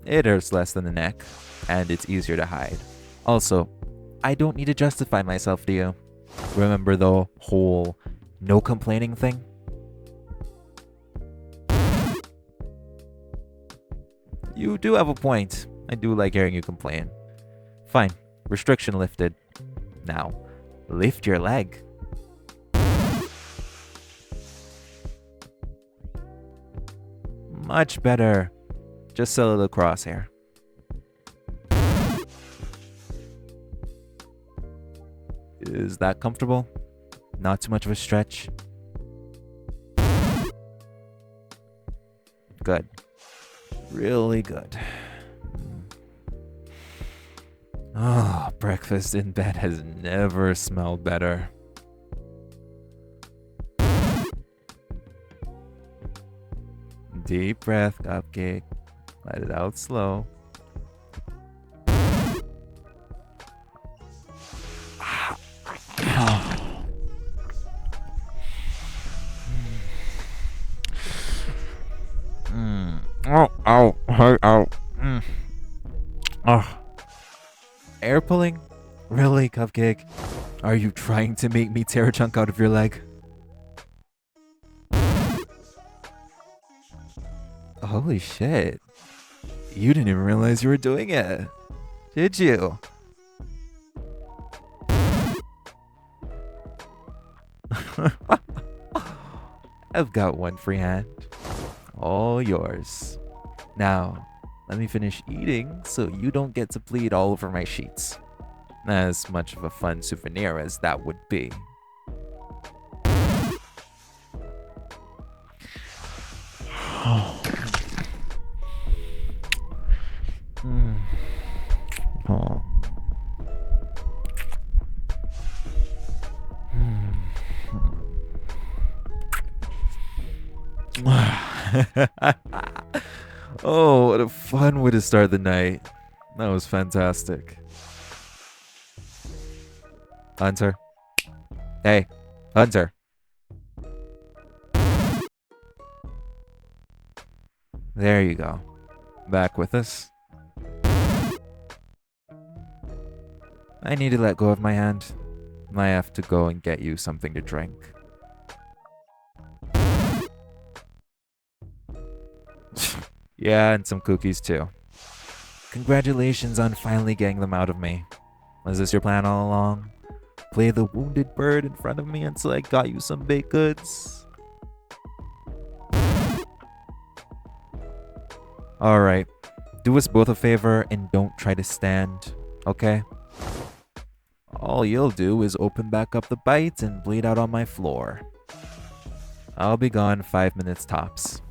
It hurts less than the neck, and it's easier to hide. Also, I don't need to justify myself to you. Remember the whole no complaining thing? You do have a point. I do like hearing you complain. Fine, restriction lifted. Now, lift your leg. Much better. Just sell a little crosshair. Is that comfortable? Not too much of a stretch? Good. Really good. Oh, breakfast in bed has never smelled better. Deep breath, cupcake. Let it out slow. Ow. Air pulling? Really, cupcake? Are you trying to make me tear a chunk out of your leg? Holy shit. You didn't even realize you were doing it, did you? I've got one free hand. All yours. Now, let me finish eating so you don't get to bleed all over my sheets. As much of a fun souvenir as that would be. Oh. Oh, what a fun way to start the night. That was fantastic. Hunter. Hey, Hunter. There you go. Back with us. I need to let go of my hand. I have to go and get you something to drink. Yeah, and some cookies too. Congratulations on finally getting them out of me. Was this your plan all along? Play the wounded bird in front of me until I got you some baked goods? Alright, do us both a favor and don't try to stand, okay? All you'll do is open back up the bite and bleed out on my floor. I'll be gone 5 minutes tops.